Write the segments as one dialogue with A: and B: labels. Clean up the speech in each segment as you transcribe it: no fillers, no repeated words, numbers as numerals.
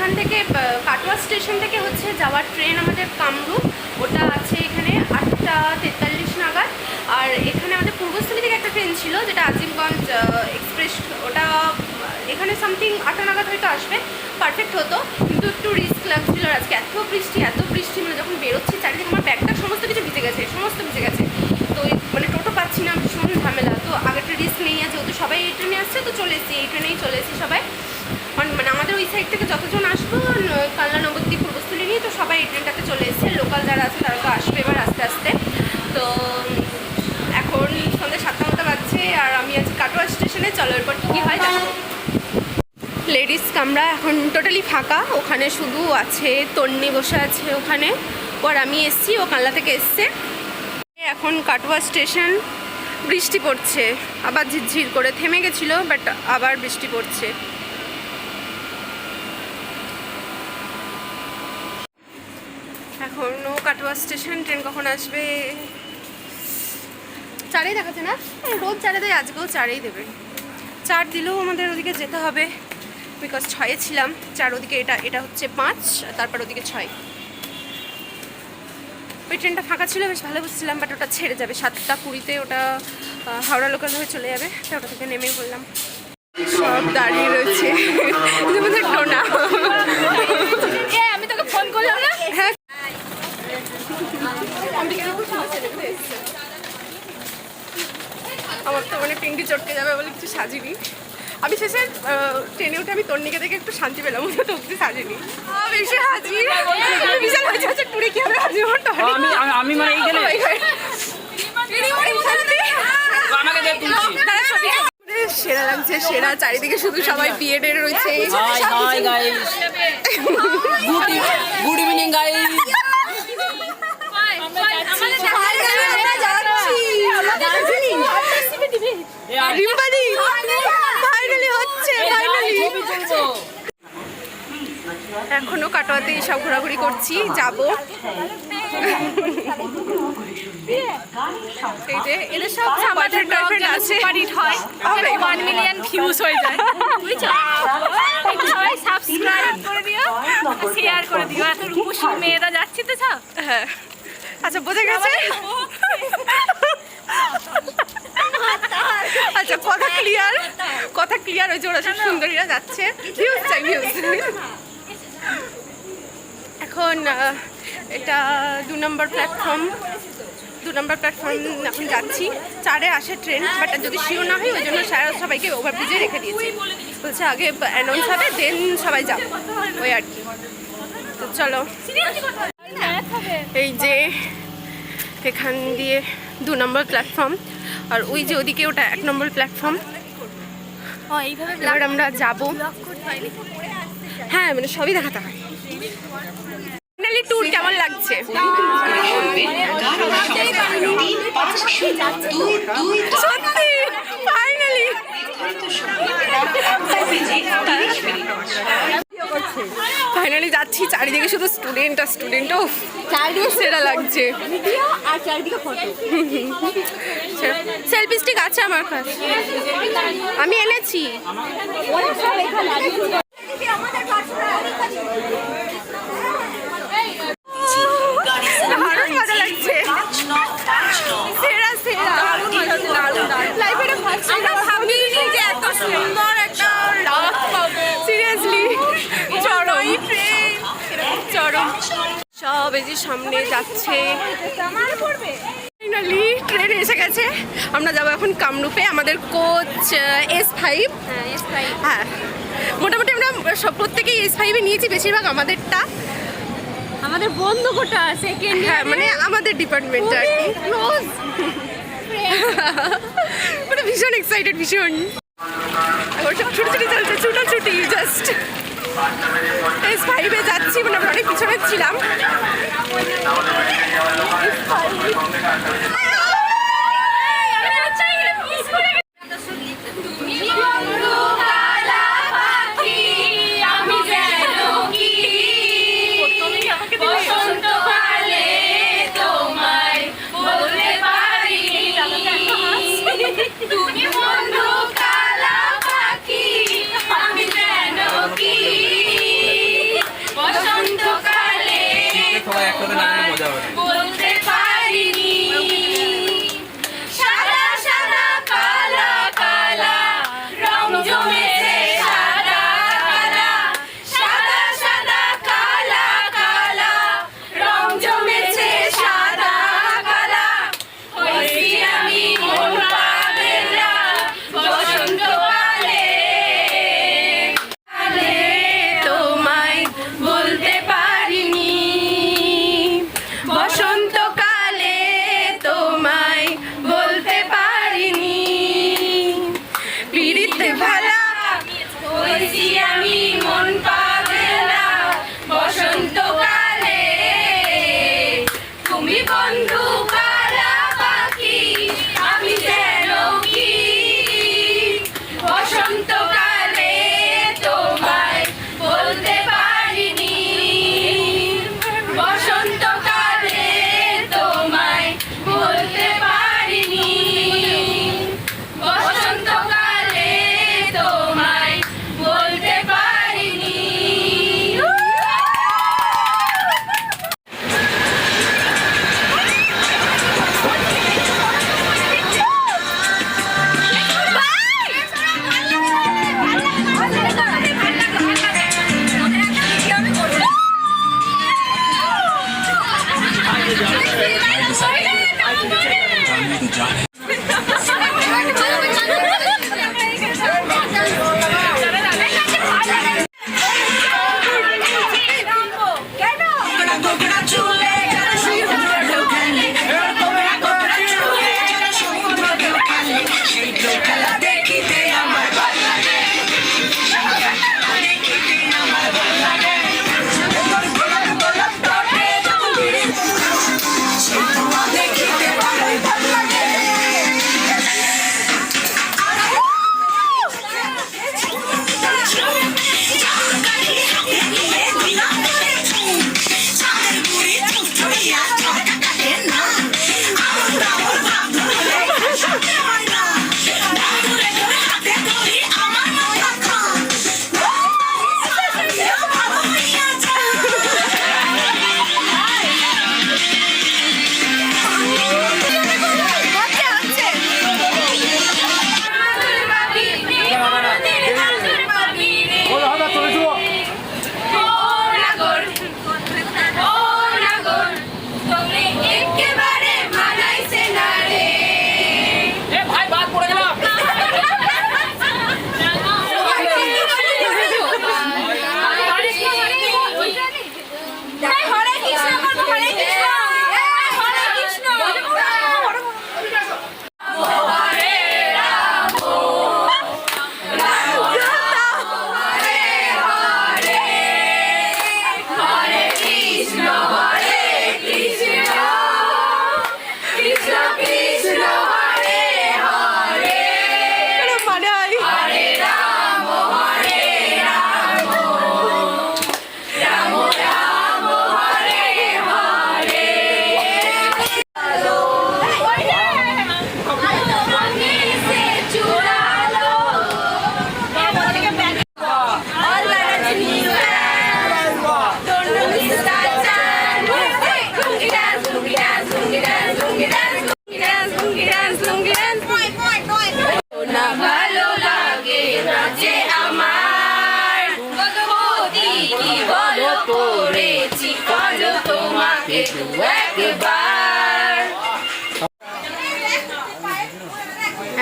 A: এখান থেকে কাটোয়া স্টেশন থেকে হচ্ছে যাওয়ার ট্রেন আমাদের কামরূপ, ওটা আছে এখানে 8:43 নাগাদ। আর এখানে আমাদের পূর্বস্থলী থেকে একটা ট্রেন ছিল যেটা আজিমগঞ্জ এক্সপ্রেস, ওটা এখানে সামথিং 8টা নাগাদ হয়তো আসবে, পারফেক্ট হতো। কিন্তু একটু রিস্ক লাগছিল আর আজকে এত বৃষ্টি মানে যখন বেরোচ্ছি চারিদিকে আমার ব্যাগটা সমস্ত কিছু ভিজে গেছে, তো মানে টোটো পাচ্ছি না, ভীষণ ঝামেলা। তো আগেরটা রিস্ক নেই, যেহেতু সবাই এই ট্রেনে আসছে তো চলে এসেছি, এই ট্রেনেই চলে এসেছি সবাই। মানে আমাদের ওই সাইড থেকে যতজন আসবো কালনা নবদ্বীপ পূর্বস্থলী নিয়ে, তো সবাই এই ট্রেনটাতে চলে এসেছে। লোকাল যারা আছে তারা তো আসবে এবার আস্তে আস্তে। তো এখন সন্ধ্যে 7টা মতো বাজছে আর আমি আছি কাটোয়া স্টেশনে। চলো এরপর কী হয় দেখো। লেডিস কামরা এখন টোটালি ফাঁকা, ওখানে শুধু আছে তন্নি বসে আছে ওখানে, আর আমি এসছি, ও কালনা থেকে এসছে। এখন কাটোয়া স্টেশন, বৃষ্টি পড়ছে আবার ঝিরঝির করে, থেমে গেছিলো বাট আবার বৃষ্টি পড়ছে। এখনও কাটোয়া স্টেশন, ট্রেন কখন আসবে? 4ই দেখাচ্ছে না, রোজ 4 দেয়, আজকেও 4ই দেবে। 4 দিলেও আমাদের ওদিকে যেতে হবে, বিকজ 6-এ ছিলাম। 4 ওদিকে, এটা হচ্ছে 5, তারপর ওদিকে 6। ওই ট্রেনটা ফাঁকা ছিল, বেশ ভালো বুঝছিলাম, বাট ওটা ছেড়ে যাবে 7:20-তে, ওটা হাওড়া লোকাল হয়ে চলে যাবে, তো ওটা থেকে নেমে পড়লাম। সব দাঁড়িয়ে রয়েছে, টোনা আমি তোকে ফোন করলাম না। হ্যাঁ, আমার তো মানে পিন্ডি চটকে যাবে বলে কিছু সাজিনি। আমি শেষে ট্রেনে উঠে আমি তন্নিকে দেখে একটু শান্তি পেলাম, তো অব্দি সাজিনি। বেশি হাজি বিশাল হয়েছে, হচ্ছে টুরে কি হবে হাজি আমি মানে এইখানে সেরা লাগছে, সেরা। চারিদিকে শুধু সবাই বিয়েডের রয়েছে।
B: গুড ইভিনিং গাইস,
A: রিম্পাদি ফাইনালি হচ্ছে, এখনো কাটোয়াতে সব ঘোরাঘুরি করছি, যাব। এই যে এদের সব আমাদের গার্লফ্রেন্ড আছে, হয় 1 মিলিয়ন ভিউজ হয়ে যায়, বুঝছো? সবাই সাবস্ক্রাইব করে দিও, শেয়ার করে দিও। এত রূপসী মেয়েরা যাচ্ছি তো সব। হ্যাঁ, আচ্ছা বোঝা গেছে। আচ্ছা, কথা ক্লিয়ার হয়েছে, ওরা সব সুন্দরীরা যাচ্ছে, ভিউজ চাই, ভিউজ। এখন এটা 2 নম্বর প্ল্যাটফর্ম এখন যাচ্ছি। 4-এ আসে ট্রেন, বাট যদি শিওর না হয় ওই জন্য সবাইকে ওভারব্রিজে রেখে দিয়েছি, বলছে আগে অ্যানাউন্স হবে দেন সবাই যাবো, ওই আর কি। তো চলো, এই যে এখান দিয়ে 2 নম্বর প্ল্যাটফর্ম, আর ওই যে ওদিকে ওটা 1 নম্বর প্ল্যাটফর্ম। এবার আমরা যাবো। হ্যাঁ, মানে সবই দেখাতে হয়। ফাইনালি ট্যুর কেমন লাগছে? সত্যি ফাইনালি ফাইনালি যাচ্ছি। চারিদিকে শুধু স্টুডেন্ট আর স্টুডেন্ট, ও চারিদিকে সেরা লাগছে। আর চারিদিকে ফটো, সেলফি স্টিক আছে আমার কাছে, আমি এনেছি। সব এই যে সামনে যাচ্ছে, ফাইনালি ট্রেন এসে গেছে। আমরা যাবো এখন কামরূপে। আমাদের কোচ S5। হ্যাঁ, মোটামুটি আমরা সব প্রত্যেকেই S5-এ নিয়েছি, বেশিরভাগ আমাদেরটা। আমাদের বন্ধু কোটা সেকেন্ড, হ্যাঁ মানে আমাদের ডিপার্টমেন্টটা আর কি ক্লোজ, মানে ভীষণ এক্সাইটেড, ভীষণ। এখন সব ছুটি চলছে, ছুটি জাস্ট। S5-এ যাচ্ছি, মানে আমরা অনেক পিছনে ছিলাম।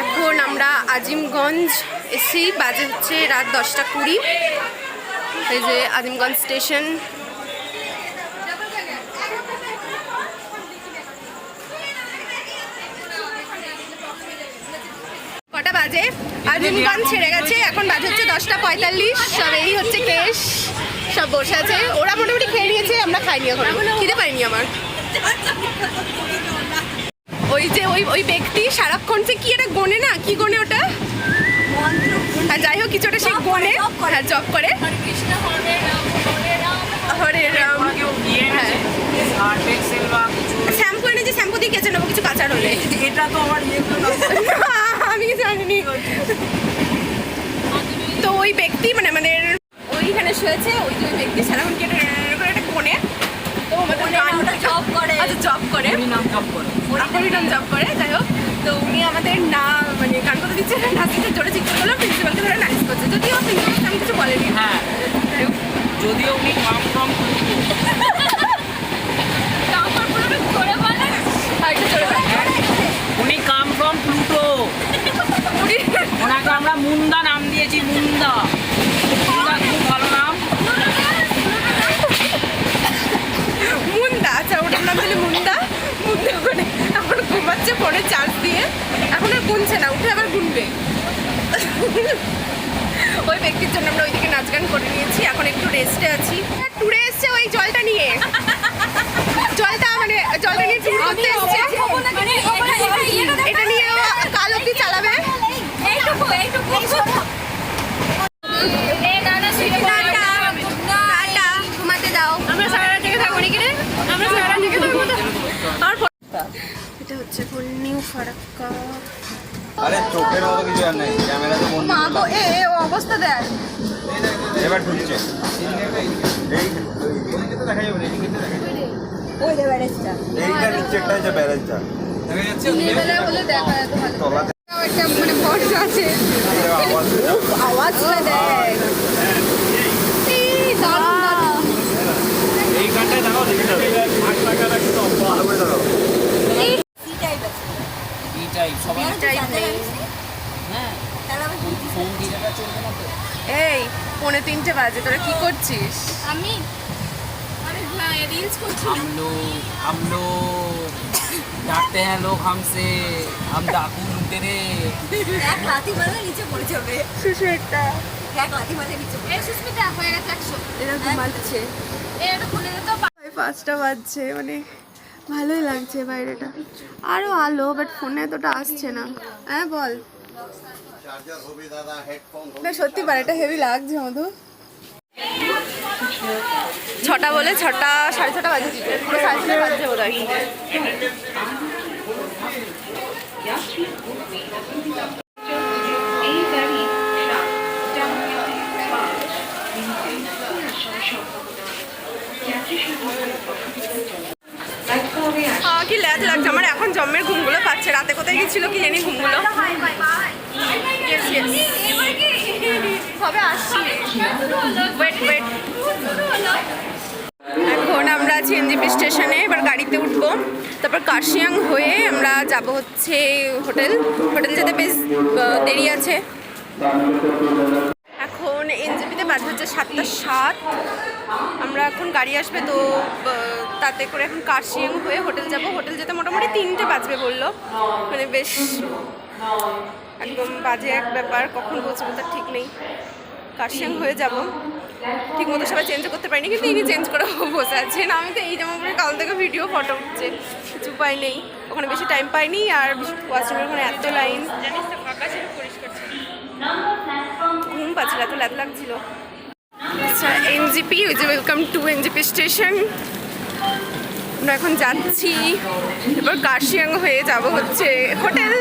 A: এখন আমরা আজিমগঞ্জ এসি, বাজে হচ্ছে রাত 10:20। এই যে আজিমগঞ্জ স্টেশন। কটা বাজে? আজিমগঞ্জ ছেড়ে গেছে, এখন বাজে হচ্ছে 10:45। সব এই হচ্ছে কেশ, সব বসে আছে। ওরা মোটামুটি খেয়ে নিয়েছে, আমরা খাইনি, এখন খিদে পাইনি আমার। ওই যে ওই ব্যক্তি সারাক্ষণ সে কি এটা গোনে না, কি গোনে ওটা, আর যাই হোক কিছু একটা সে গোনে, হ্যাঁ জব করে। হরে রাম। হ্যাঁ শ্যাম্পু এনেছে, শ্যাম্পু দিয়ে কেচে নেবো কিছু কাঁচার হলে।
C: এটা তো আমার
A: আমি জানিনি। তো ওই ব্যক্তি মানে আমাদের ওইখানে শুয়েছে, ওই যে ওই ব্যক্তি সারাক্ষণ কেটে একটা কোণে, তো আমাদের জব করে, আচ্ছা জব করে, নাম জব করে, যাই হোক। তো উনি আমাদের না মানে গান কথা দিচ্ছে, নাচতে জোরে চিৎকার করলো, প্রিন্সিপালকে ধরে নালিশ করছে, যদিও প্রিন্সিপালকে আমি কিছু বলেনি।
C: হ্যাঁ যদিও উনি কম উনি কাম ফ্রম প্লুটো, ওনাকে আমরা মুন্দা নাম দিয়েছি। মুন্দা খুব ভালো নাম।
A: মুন্দা, আচ্ছা ওটার নাম দিলে মুন্দা। মুন্দা করে এখন ঘুমাচ্ছে ফোনে চার্জ দিয়ে, এখন আর গুনছে না, উঠে আবার গুনবে। ওই ব্যক্তির জন্য আমরা ওইদিকে নাচ গান করে নিয়েছি, এখন একটু রেস্টে আছি। ট্যুরে এসছে ওই জলটা নিয়ে, জলটা নিয়ে ট্যুর করতে এসছে। এটা নিয়ে কাল অব্দি চালাবে। ঘুমাতে দাও, আমরা সারা রাত জেগে থাকবো নাকি রে? আমরা সারা রাত জেগে থাকবো। এটা হচ্ছে নিউ ফারাক্কা।
D: আরে চোখের মতো কিছু আর নেই, ক্যামেরা তো বন্ধ।
A: মা গো, এ অবস্থা দেখ।
D: এবার ঢুকছে এই তো দেখা যাবে,
A: ওই যে ব্যারেজটা,
D: এইটা নিচেরটা যে ব্যারেজটা দেখা যাচ্ছে,
A: দিনেরবেলা হলে দেখা যেত ভালো।
D: তলাতে
A: একটা মানে বর্ষা আছে, আওয়াজটা দেখ।
D: এই গানটায় দেখাও, দেখে যাবে 8 টাকা রাখি তো ভালো করে দেখাও।
A: এই 2:45 বাজে, তোরা কি করছিস? আমি রিলস করছি।
C: हम लोग डांटते हैं लोग हमसे, हम डाकू लुटेरे।
E: এক লাথি মারলে নিচে পড়ে যাবে।
A: সুস্মিতা,
E: এক লাথি মারলে নিচে পড়ে যাবে।
A: সুস্মিতা হয়ে গেছে 100। এরা ঘুমাচ্ছে। এটা খুলে দে তো। 5টা বাজছে, মানে ভালোই লাগছে বাইরেটা, আরো আলো, বাট ফোনে এতটা আসছে না। হ্যাঁ বল। না সত্যি বাড়িটা হেভি লাগছে মধু। 6টা বলে 6টা 6:30 বাজে, পুরো 6:30 বাজছে বোধ হয়। কি ল্যাজ লাগছে আমার, এখন জম্মের ঘুমগুলো পাচ্ছে। রাতে কোথায় গেছিল কি জানি ঘুমগুলো। হবে আসছি, ওয়েট। এখন আমরা আছি এনজেপি স্টেশনে, এবার গাড়িতে উঠবো, তারপর কার্শিয়াং হয়ে আমরা যাব হচ্ছে হোটেল যেতে বেশ দেরি আছে। এখন এনজেপিতে বাজে হচ্ছে 7:07। আমরা এখন গাড়ি আসবে, তো তাতে করে এখন কার্শিয়াং হয়ে হোটেল যাব। হোটেল যেতে মোটামুটি 3টে বাজবে বললো, মানে বেশ একদম বাজে এক ব্যাপার, কখন পৌঁছবো তার ঠিক নেই। কার্শিয়াং হয়ে যাব, ঠিক মতো সবাই চেঞ্জ করতে পারিনি, কিন্তু ইনি চেঞ্জ করে বসে আছেন। আমি তো এই জামা পরে কাল থেকে ভিডিও ফটো উঠছে, কিছু উপায় নেই, ওখানে বেশি টাইম পাইনি। আর ওয়াশরুমের ওখানে এত লাইন, জানিস তো ফাঁকা ছিল, পরিষ্কার ছিল, ঘুম পাচ্ছিল, এত ল্যাদ লাগছিল। আচ্ছা এনজেপি, ওই যে ওয়েলকাম টু এনজেপি স্টেশন। আমরা এখন যাচ্ছি, এবার কার্শিয়াং হয়ে যাব হচ্ছে হোটেল।